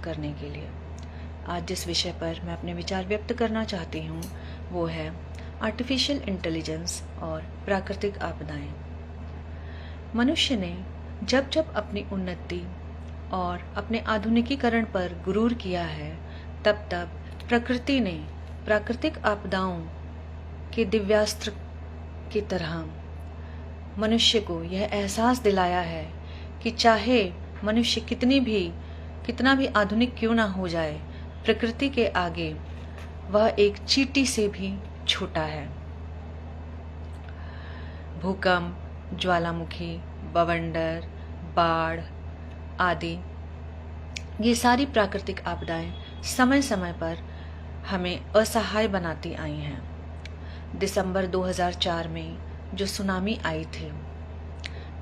करने के लिए। आज जिस विषय पर मैं अपने विचार व्यक्त करना चाहती हूँ वो है आर्टिफिशियल इंटेलिजेंस और प्राकृतिक आपदाएं। मनुष्य ने जब जब अपनी उन्नति और अपने आधुनिकीकरण पर गुरूर किया है, तब तब प्रकृति ने प्राकृतिक आपदाओं के दिव्यास्त्र की तरह मनुष्य को यह एहसास दिलाया है कि चाहे मनुष्य कितना भी आधुनिक क्यों ना हो जाए, प्रकृति के आगे वह एक चींटी से भी छोटा है। भूकंप, ज्वालामुखी, बवंडर, बाढ़ आदि ये सारी प्राकृतिक आपदाएं समय समय पर हमें असहाय बनाती आई हैं। दिसंबर 2004 में जो सुनामी आई थी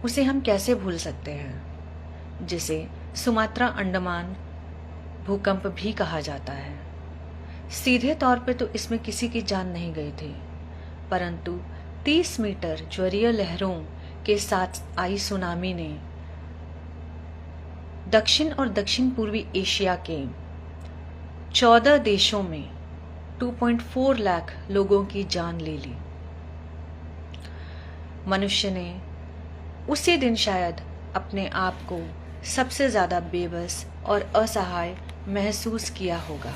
उसे हम कैसे भूल सकते हैं, जिसे सुमात्रा अंडमान भूकंप भी कहा जाता है। सीधे तौर पे तो इसमें किसी की जान नहीं गई थी, परंतु 30 मीटर ज्वारीय लहरों के साथ आई सुनामी ने दक्षिण और दक्षिण पूर्वी एशिया के 14 देशों में 2.4 लाख लोगों की जान ले ली। मनुष्य ने उसी दिन शायद अपने आप को सबसे ज्यादा बेबस और असहाय महसूस किया होगा।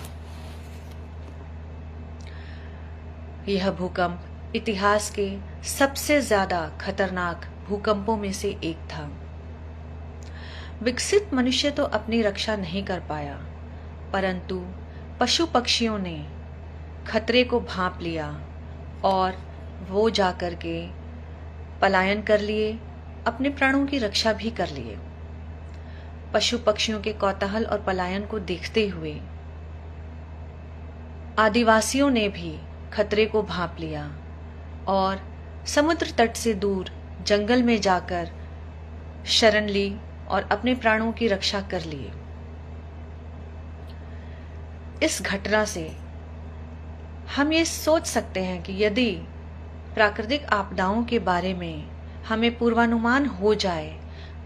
यह भूकंप इतिहास के सबसे ज्यादा खतरनाक भूकंपों में से एक था। विकसित मनुष्य तो अपनी रक्षा नहीं कर पाया, परंतु पशु पक्षियों ने खतरे को भांप लिया और वो जाकर के पलायन कर लिए, अपने प्राणों की रक्षा भी कर लिए। पशु पक्षियों के कौतूहल और पलायन को देखते हुए आदिवासियों ने भी खतरे को भांप लिया और समुद्र तट से दूर जंगल में जाकर शरण ली और अपने प्राणों की रक्षा कर लिए। इस घटना से हम ये सोच सकते हैं कि यदि प्राकृतिक आपदाओं के बारे में हमें पूर्वानुमान हो जाए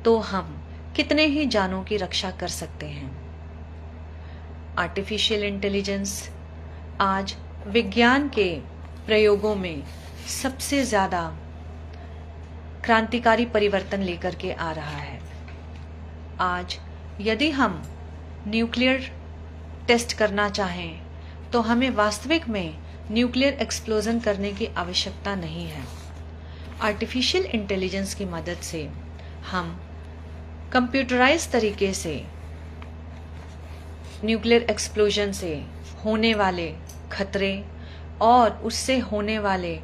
तो हम कितने ही जानों की रक्षा कर सकते हैं। आर्टिफिशियल इंटेलिजेंस आज विज्ञान के प्रयोगों में सबसे ज्यादा क्रांतिकारी परिवर्तन लेकर के आ रहा है। आज यदि हम न्यूक्लियर टेस्ट करना चाहें तो हमें वास्तविक में न्यूक्लियर एक्सप्लोजन करने की आवश्यकता नहीं है। आर्टिफिशियल इंटेलिजेंस की मदद से हम कंप्यूटराइज तरीके से न्यूक्लियर एक्सप्लोजन से होने वाले खतरे और उससे होने वाले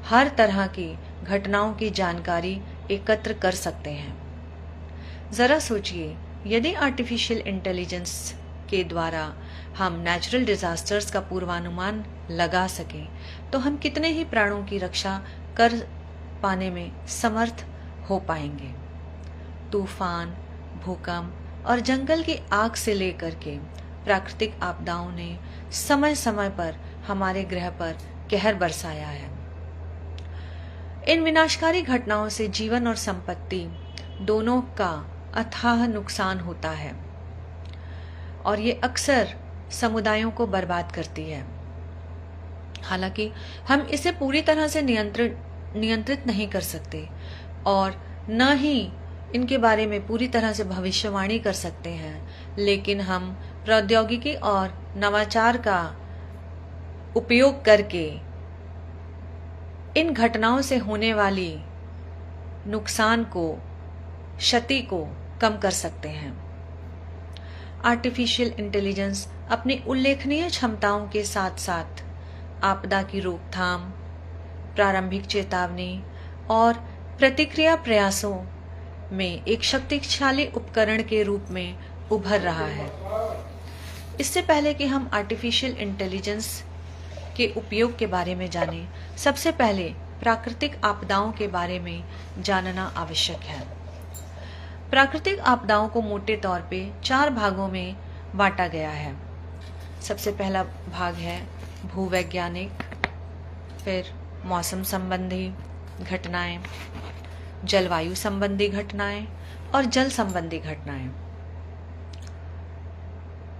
हर तरह की घटनाओं की जानकारी एकत्र कर सकते हैं। जरा सोचिए, यदि आर्टिफिशियल इंटेलिजेंस के द्वारा हम नेचुरल डिजास्टर्स का पूर्वानुमान लगा सकें तो हम कितने ही प्राणों की रक्षा कर पाने में समर्थ हो पाएंगे। तूफान, भूकंप और जंगल की आग से लेकर के प्राकृतिक आपदाओं ने समय समय पर हमारे ग्रह पर कहर बरसाया है। इन विनाशकारी घटनाओं से जीवन और संपत्ति दोनों का अथाह नुकसान होता है और ये अक्सर समुदायों को बर्बाद करती है। हालांकि हम इसे पूरी तरह से नियंत्रित नहीं कर सकते और न ही इनके बारे में पूरी तरह से भविष्यवाणी कर सकते हैं, लेकिन हम प्रौद्योगिकी और नवाचार का उपयोग करके इन घटनाओं से होने वाली नुकसान को, क्षति को कम कर सकते हैं। आर्टिफिशियल इंटेलिजेंस अपनी उल्लेखनीय क्षमताओं के साथ साथ आपदा की रोकथाम, प्रारंभिक चेतावनी और प्रतिक्रिया प्रयासों में एक शक्तिशाली उपकरण के रूप में उभर रहा है। इससे पहले कि हम आर्टिफिशियल इंटेलिजेंस के उपयोग के बारे में जानें, सबसे पहले प्राकृतिक आपदाओं के बारे में जानना आवश्यक है। प्राकृतिक आपदाओं को मोटे तौर पे 4 भागों में बांटा गया है। सबसे पहला भाग है भूवैज्ञानिक, फिर मौसम संबंधी घटनाएं, जलवायु संबंधी घटनाएं और जल संबंधी घटनाएं।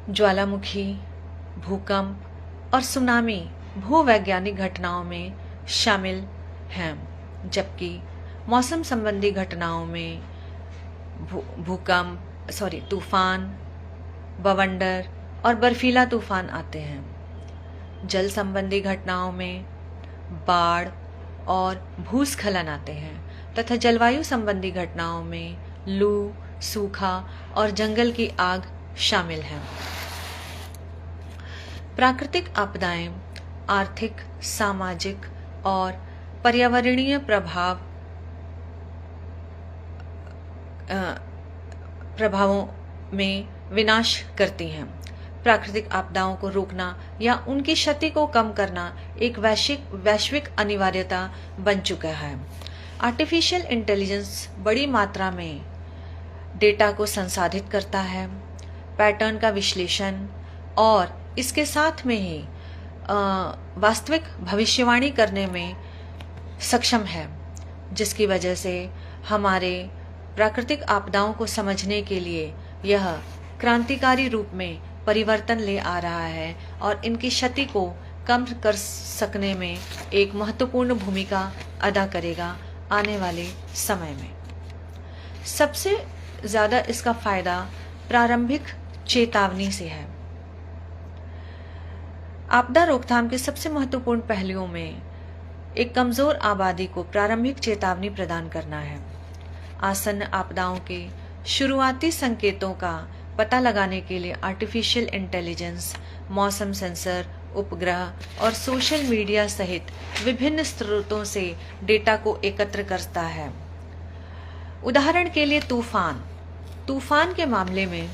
ज्वालामुखी, भूकंप और सुनामी भूवैज्ञानिक घटनाओं में शामिल हैं, जबकि मौसम संबंधी घटनाओं में तूफान, बवंडर और बर्फीला तूफान आते हैं। जल संबंधी घटनाओं में बाढ़ और भूस्खलन आते हैं तथा जलवायु संबंधी घटनाओं में लू, सूखा और जंगल की आग शामिल हैं। प्राकृतिक आपदाएं आर्थिक, सामाजिक और पर्यावरणीय प्रभावों में विनाश करती हैं। प्राकृतिक आपदाओं को रोकना या उनकी क्षति को कम करना एक वैश्विक अनिवार्यता बन चुका है। आर्टिफिशियल इंटेलिजेंस बड़ी मात्रा में डेटा को संसाधित करता है, पैटर्न का विश्लेषण और इसके साथ में ही वास्तविक भविष्यवाणी करने में सक्षम है, जिसकी वजह से हमारे प्राकृतिक आपदाओं को समझने के लिए यह क्रांतिकारी रूप में परिवर्तन ले आ रहा है और इनकी क्षति को कम कर सकने में एक महत्वपूर्ण भूमिका अदा करेगा आने वाले समय में। सबसे ज़्यादा इसका फायदा प्रारंभिक चेतावनी से है। आपदा रोकथाम के सबसे महत्वपूर्ण पहलुओं में एक कमजोर आबादी को प्रारंभिक चेतावनी प्रदान करना है। आसन्न आपदाओं के शुरुआती संकेतों का पता लगाने के लिए आर्टिफिशियल इंटेलिजेंस, मौसम सेंसर, उपग्रह और सोशल मीडिया सहित विभिन्न स्रोतों से डेटा को एकत्र करता है। उदाहरण के लिए तूफान के मामले में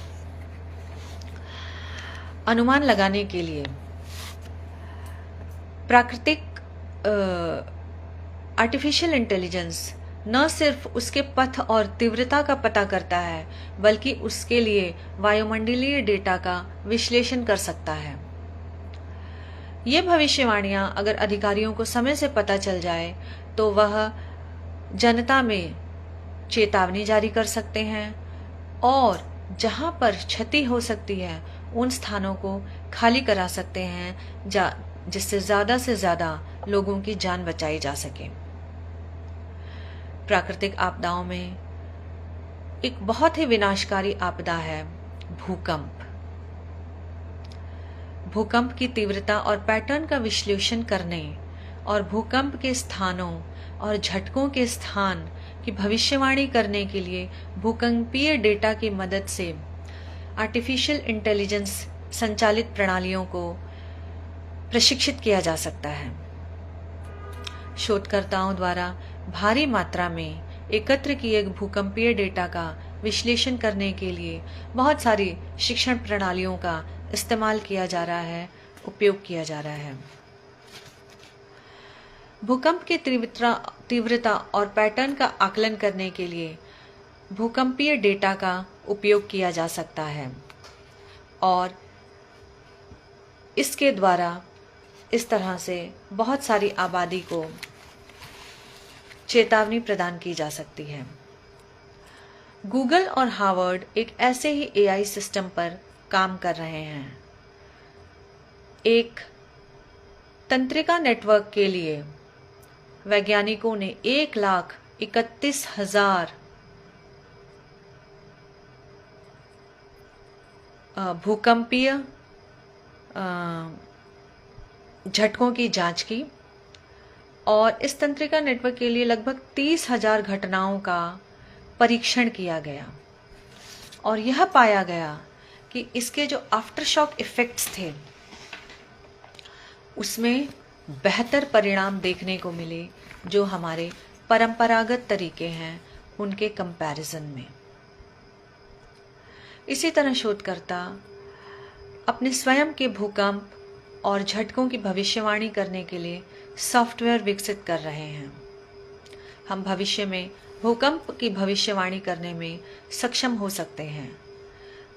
अनुमान लगाने के लिए प्राकृतिक आर्टिफिशियल इंटेलिजेंस न सिर्फ उसके पथ और तीव्रता का पता करता है, बल्कि उसके लिए वायुमंडलीय डेटा का विश्लेषण कर सकता है। ये भविष्यवाणियां अगर अधिकारियों को समय से पता चल जाए तो वह जनता में चेतावनी जारी कर सकते हैं और जहां पर क्षति हो सकती है उन स्थानों को खाली करा सकते हैं जिससे ज्यादा से ज्यादा लोगों की जान बचाई जा सके। प्राकृतिक आपदाओं में एक बहुत ही विनाशकारी आपदा है भूकंप। भूकंप की तीव्रता और पैटर्न का विश्लेषण करने और भूकंप के स्थानों और झटकों के स्थान की भविष्यवाणी करने के लिए भूकंपीय डेटा की मदद से आर्टिफिशियल इंटेलिजेंस संचालित प्रणालियों को प्रशिक्षित किया जा सकता है। शोधकर्ताओं द्वारा भारी मात्रा में एकत्र किए भूकंपीय डेटा का विश्लेषण करने के लिए बहुत सारी शिक्षण प्रणालियों का इस्तेमाल किया जा रहा है, उपयोग किया जा रहा है। भूकंप की तीव्रता और पैटर्न का आकलन करने के लिए भूकंपीय डेटा का उपयोग किया जा सकता है और इसके द्वारा इस तरह से बहुत सारी आबादी को चेतावनी प्रदान की जा सकती है। गूगल और हार्वर्ड एक ऐसे ही एआई सिस्टम पर काम कर रहे हैं। एक तंत्रिका नेटवर्क के लिए वैज्ञानिकों ने 1,31,000 भूकंपीय झटकों की जांच की और इस तंत्रिका नेटवर्क के लिए लगभग 30,000 घटनाओं का परीक्षण किया गया और यह पाया गया कि इसके जो आफ्टर शॉक इफेक्ट्स थे उसमें बेहतर परिणाम देखने को मिले जो हमारे परंपरागत तरीके हैं उनके कंपैरिजन में। इसी तरह शोधकर्ता अपने स्वयं के भूकंप और झटकों की भविष्यवाणी करने के लिए सॉफ्टवेयर विकसित कर रहे हैं। हम भविष्य में भूकंप की भविष्यवाणी करने में सक्षम हो सकते हैं।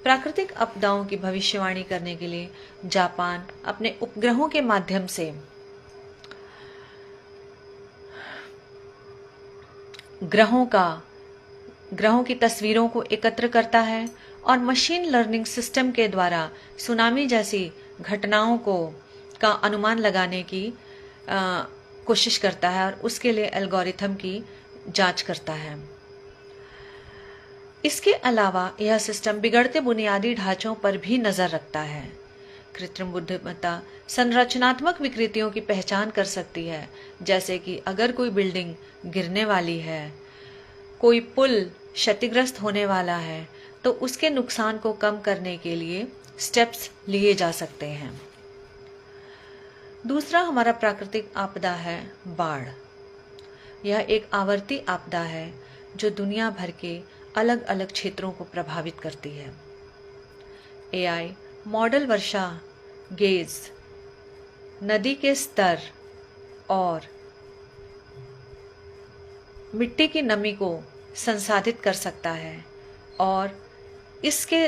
प्राकृतिक आपदाओं की भविष्यवाणी करने के लिए जापान अपने उपग्रहों के माध्यम से ग्रहों की तस्वीरों को एकत्र करता है और मशीन लर्निंग सिस्टम के द्वारा सुनामी जैसी घटनाओं का अनुमान लगाने की कोशिश करता है और उसके लिए एल्गोरिथम की जांच करता है। इसके अलावा यह सिस्टम बिगड़ते बुनियादी ढांचों पर भी नजर रखता है। कृत्रिम बुद्धिमत्ता संरचनात्मक विकृतियों की पहचान कर सकती है, जैसे कि अगर कोई बिल्डिंग गिरने वाली है, कोई पुल क्षतिग्रस्त होने वाला है, तो उसके नुकसान को कम करने के लिए स्टेप्स लिए जा सकते हैं। दूसरा हमारा प्राकृतिक आपदा है बाढ़। यह एक आवर्ती आपदा है जो दुनिया भर के अलग अलग क्षेत्रों को प्रभावित करती है। एआई मॉडल वर्षा, गेज, नदी के स्तर और मिट्टी की नमी को संसाधित कर सकता है और इसके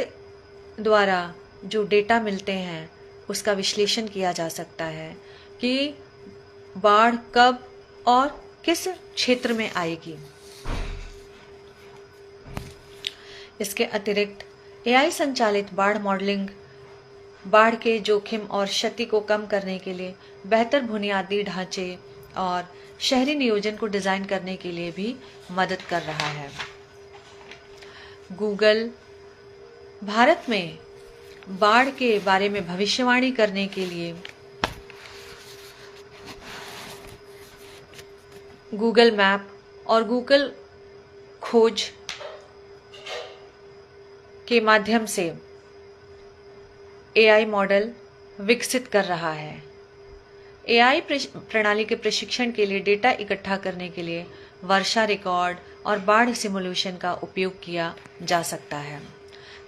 द्वारा जो डेटा मिलते हैं उसका विश्लेषण किया जा सकता है कि बाढ़ कब और किस क्षेत्र में आएगी। इसके अतिरिक्त एआई संचालित बाढ़ मॉडलिंग बाढ़ के जोखिम और क्षति को कम करने के लिए बेहतर बुनियादी ढांचे और शहरी नियोजन को डिजाइन करने के लिए भी मदद कर रहा है। गूगल भारत में बाढ़ के बारे में भविष्यवाणी करने के लिए गूगल मैप और गूगल खोज के माध्यम से एआई मॉडल विकसित कर रहा है। एआई प्रणाली के प्रशिक्षण के लिए डेटा इकट्ठा करने के लिए वर्षा रिकॉर्ड और बाढ़ सिमुलेशन का उपयोग किया जा सकता है।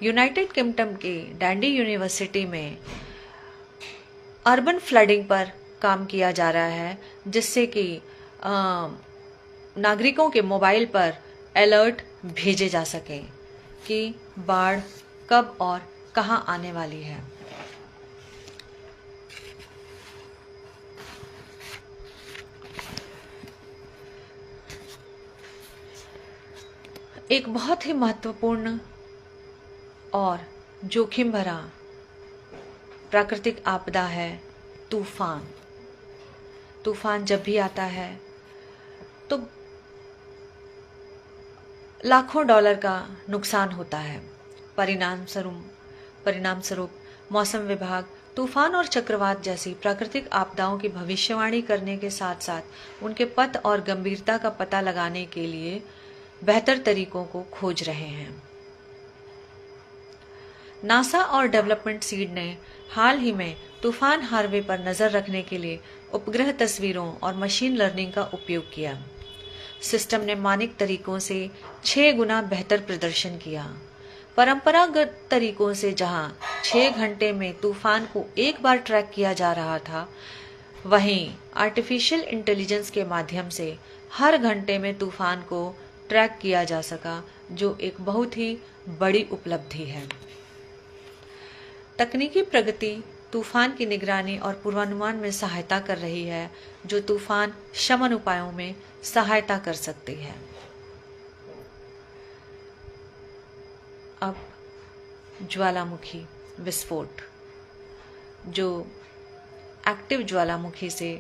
यूनाइटेड किंगडम के डैंडी यूनिवर्सिटी में अर्बन फ्लडिंग पर काम किया जा रहा है, जिससे कि नागरिकों के मोबाइल पर अलर्ट भेजे जा सके कि बाढ़ कब और कहां आने वाली है। एक बहुत ही महत्वपूर्ण और जोखिम भरा प्राकृतिक आपदा है तूफान। तूफान जब भी आता है तो लाखों डॉलर का नुकसान होता है। परिणाम स्वरूप मौसम विभाग तूफान और चक्रवात जैसी प्राकृतिक आपदाओं की भविष्यवाणी करने के साथ साथ उनके पथ और गंभीरता का पता लगाने के लिए बेहतर तरीकों को खोज रहे हैं। नासा और डेवलपमेंट सीड ने हाल ही में तूफान हार्वे पर नजर रखने के लिए उपग्रह तस्वीरों और मशीन लर्निंग का उपयोग किया। सिस्टम ने मानक तरीकों से 6 गुना बेहतर प्रदर्शन किया। परंपरागत तरीकों से जहां 6 घंटे में तूफान को एक बार ट्रैक किया जा रहा था, वहीं आर्टिफिशियल इंटेलिजेंस के माध्यम से हर घंटे में तूफान को ट्रैक किया जा सका, जो एक बहुत ही बड़ी उपलब्धि है। तकनीकी प्रगति तूफान की निगरानी और पूर्वानुमान में सहायता कर रही है, जो तूफान शमन उपायों में सहायता कर सकती है। अब ज्वालामुखी विस्फोट, जो एक्टिव ज्वालामुखी से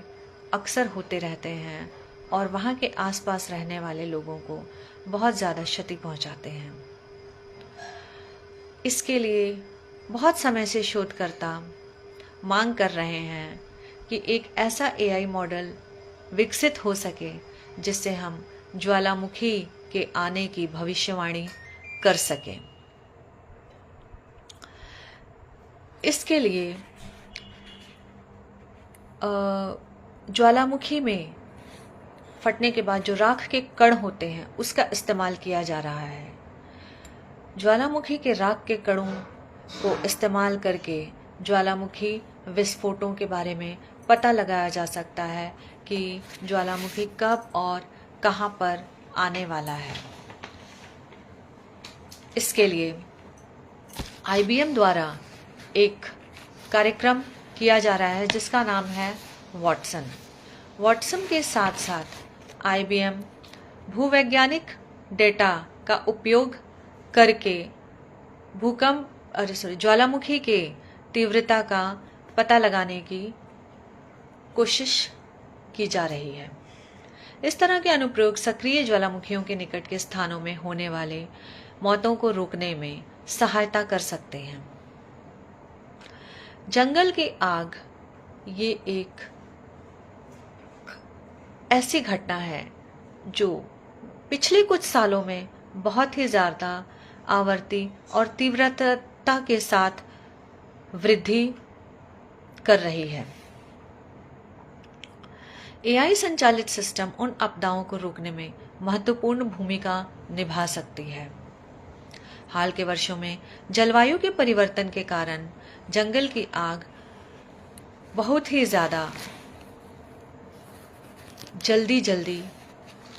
अक्सर होते रहते हैं और वहां के आसपास रहने वाले लोगों को बहुत ज़्यादा क्षति पहुंचाते हैं। इसके लिए बहुत समय से शोधकर्ता मांग कर रहे हैं कि एक ऐसा एआई मॉडल विकसित हो सके जिससे हम ज्वालामुखी के आने की भविष्यवाणी कर सकें। इसके लिए ज्वालामुखी में फटने के बाद जो राख के कण होते हैं उसका इस्तेमाल किया जा रहा है। ज्वालामुखी के राख के कणों को इस्तेमाल करके ज्वालामुखी विस्फोटों के बारे में पता लगाया जा सकता है कि ज्वालामुखी कब और कहां पर आने वाला है। इसके लिए IBM द्वारा एक कार्यक्रम किया जा रहा है जिसका नाम है वॉटसन। वॉटसन के साथ साथ IBM भूवैज्ञानिक डेटा का उपयोग करके ज्वालामुखी के तीव्रता का पता लगाने की कोशिश की जा रही है। इस तरह के अनुप्रयोग सक्रिय ज्वालामुखियों के निकट के स्थानों में होने वाले मौतों को रोकने में सहायता कर सकते हैं। जंगल की आग ये एक ऐसी घटना है जो पिछले कुछ सालों में बहुत ही ज़्यादा आवर्ती और तीव्रता के साथ वृद्धि कर रही है। एआई संचालित सिस्टम उन आपदाओं को रोकने में महत्वपूर्ण भूमिका निभा सकती है। हाल के वर्षों में जलवायु के परिवर्तन के कारण जंगल की आग बहुत ही ज़्यादा जल्दी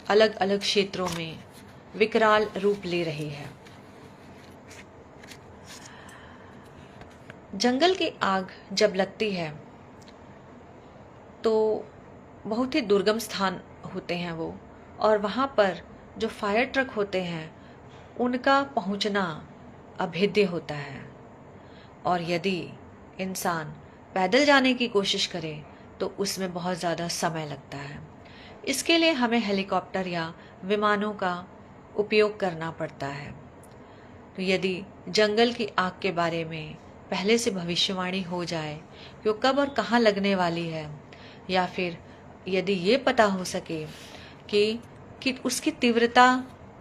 अलग अलग क्षेत्रों में विकराल रूप ले रही है। जंगल की आग जब लगती है तो बहुत ही दुर्गम स्थान होते हैं वो, और वहाँ पर जो फायर ट्रक होते हैं उनका पहुँचना अभेद्य होता है, और यदि इंसान पैदल जाने की कोशिश करे तो उसमें बहुत ज़्यादा समय लगता है। इसके लिए हमें हेलीकॉप्टर या विमानों का उपयोग करना पड़ता है। तो यदि जंगल की आग के बारे में पहले से भविष्यवाणी हो जाए कि वो कब और कहाँ लगने वाली है, या फिर यदि ये पता हो सके कि उसकी तीव्रता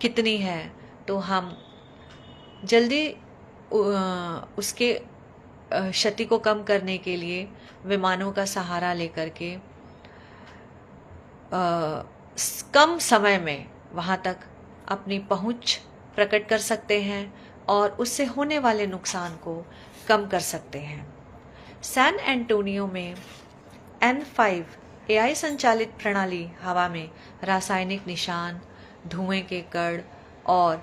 कितनी है, तो हम जल्दी उसके क्षति को कम करने के लिए विमानों का सहारा लेकर के कम समय में वहाँ तक अपनी पहुँच प्रकट कर सकते हैं और उससे होने वाले नुकसान को कम कर सकते हैं। सैन एंटोनियो में N5 एआई संचालित प्रणाली हवा में रासायनिक निशान, धुएं के कण और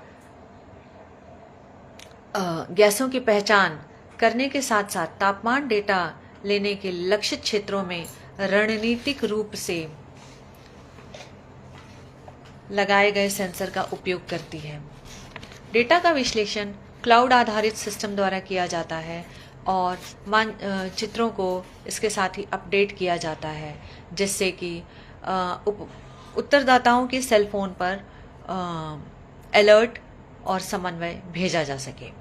गैसों की पहचान करने के साथ साथ तापमान डेटा लेने के लक्षित क्षेत्रों में रणनीतिक रूप से लगाए गए सेंसर का उपयोग करती है। डेटा का विश्लेषण क्लाउड आधारित सिस्टम द्वारा किया जाता है और चित्रों को इसके साथ ही अपडेट किया जाता है, जिससे कि उत्तरदाताओं के सेल फोन पर अलर्ट और समन्वय भेजा जा सके।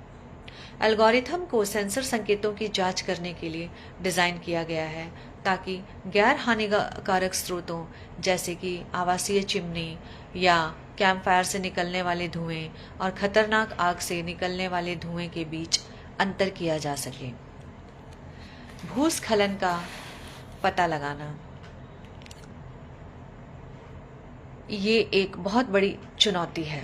एल्गोरिथम को सेंसर संकेतों की जांच करने के लिए डिज़ाइन किया गया है ताकि गैर हानिकारक स्रोतों जैसे कि आवासीय चिमनी या कैंपफायर से निकलने वाले धुएं और खतरनाक आग से निकलने वाले धुएं के बीच अंतर किया जा सके। भूस्खलन का पता लगाना ये एक बहुत बड़ी चुनौती है।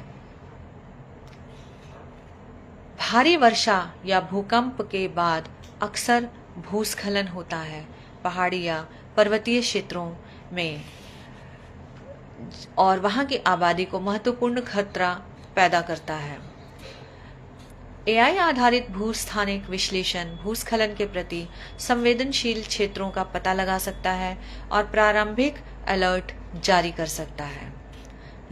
भारी वर्षा या भूकंप के बाद अक्सर भूस्खलन होता है पहाड़ी या पर्वतीय क्षेत्रों में, और वहां की आबादी को महत्वपूर्ण खतरा पैदा करता है। एआई आधारित भूस्थानिक विश्लेषण भूस्खलन के प्रति संवेदनशील क्षेत्रों का पता लगा सकता है और प्रारंभिक अलर्ट जारी कर सकता है।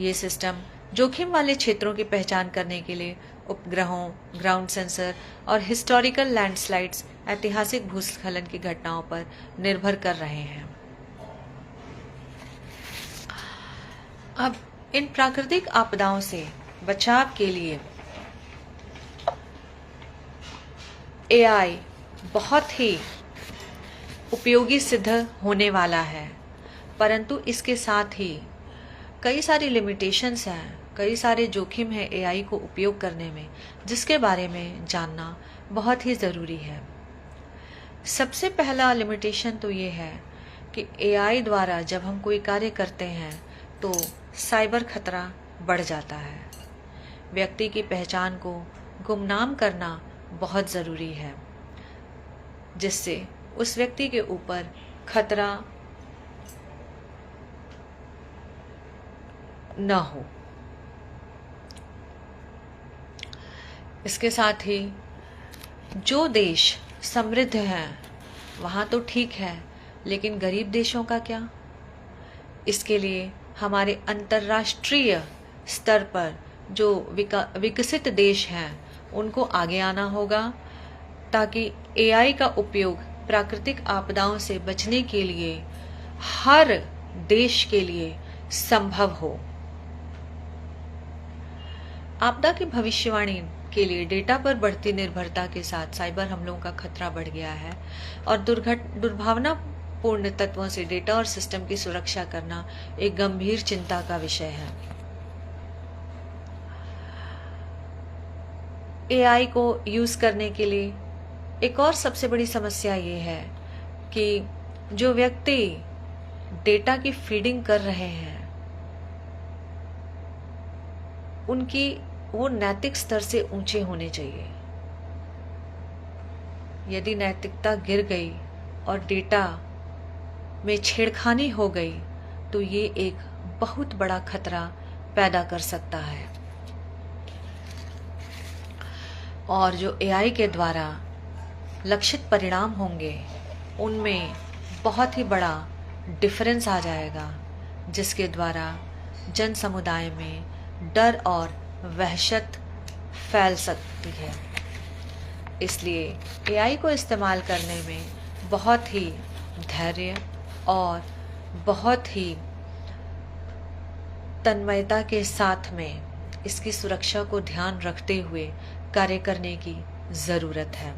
ये सिस्टम जोखिम वाले क्षेत्रों की पहचान करने के लिए उपग्रहों, ग्राउंड सेंसर और हिस्टोरिकल लैंडस्लाइड्स ऐतिहासिक भूस्खलन की घटनाओं पर निर्भर कर रहे हैं। अब इन प्राकृतिक आपदाओं से बचाव के लिए एआई बहुत ही उपयोगी सिद्ध होने वाला है, परंतु इसके साथ ही कई सारी लिमिटेशंस हैं, कई सारे जोखिम हैं एआई को उपयोग करने में, जिसके बारे में जानना बहुत ही ज़रूरी है। सबसे पहला लिमिटेशन तो ये है कि एआई द्वारा जब हम कोई कार्य करते हैं तो साइबर खतरा बढ़ जाता है। व्यक्ति की पहचान को गुमनाम करना बहुत ज़रूरी है, जिससे उस व्यक्ति के ऊपर खतरा न हो। इसके साथ ही जो देश समृद्ध हैं वहाँ तो ठीक है, लेकिन गरीब देशों का क्या? इसके लिए हमारे अंतर्राष्ट्रीय स्तर पर जो विकसित देश हैं उनको आगे आना होगा ताकि एआई का उपयोग प्राकृतिक आपदाओं से बचने के लिए हर देश के लिए संभव हो। आपदा की भविष्यवाणी के लिए डेटा पर बढ़ती निर्भरता के साथ साइबर हमलों का खतरा बढ़ गया है और दुर्भावनापूर्ण तत्वों से डेटा और सिस्टम की सुरक्षा करना एक गंभीर चिंता का विषय है। एआई को यूज करने के लिए एक और सबसे बड़ी समस्या ये है कि जो व्यक्ति डेटा की फीडिंग कर रहे हैं उनकी वो नैतिक स्तर से ऊंचे होने चाहिए। यदि नैतिकता गिर गई और डेटा में छेड़खानी हो गई तो ये एक बहुत बड़ा खतरा पैदा कर सकता है। और जो एआई के द्वारा लक्षित परिणाम होंगे उनमें बहुत ही बड़ा डिफरेंस आ जाएगा, जिसके द्वारा जन समुदाय में डर और वहशत फैल सकती है। इसलिए एआई को इस्तेमाल करने में बहुत ही धैर्य और बहुत ही तन्मयता के साथ में इसकी सुरक्षा को ध्यान रखते हुए कार्य करने की जरूरत है।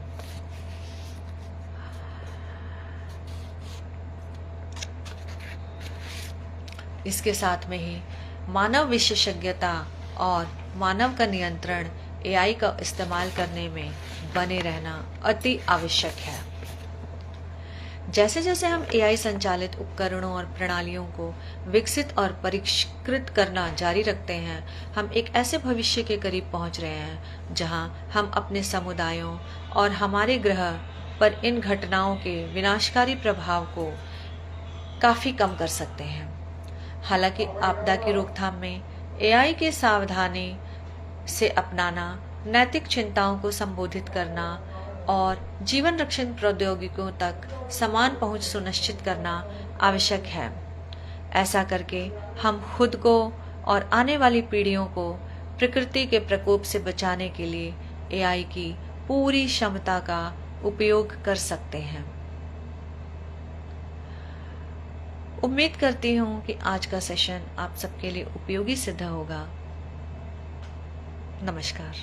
इसके साथ में ही मानव विशेषज्ञता और मानव का नियंत्रण एआई का इस्तेमाल करने में बने रहना अति आवश्यक है। जैसे जैसे हम एआई संचालित उपकरणों और प्रणालियों को विकसित और परिष्कृत करना जारी रखते हैं, हम एक ऐसे भविष्य के करीब पहुंच रहे हैं जहां हम अपने समुदायों और हमारे ग्रह पर इन घटनाओं के विनाशकारी प्रभाव को काफी कम कर सकते हैं। हालांकि आपदा की रोकथाम में एआई के सावधानी से अपनाना, नैतिक चिंताओं को संबोधित करना और जीवन रक्षण प्रौद्योगिकियों तक समान पहुंच सुनिश्चित करना आवश्यक है। ऐसा करके हम खुद को और आने वाली पीढ़ियों को प्रकृति के प्रकोप से बचाने के लिए एआई की पूरी क्षमता का उपयोग कर सकते हैं। उम्मीद करती हूँ कि आज का सेशन आप सबके लिए उपयोगी सिद्ध होगा। नमस्कार।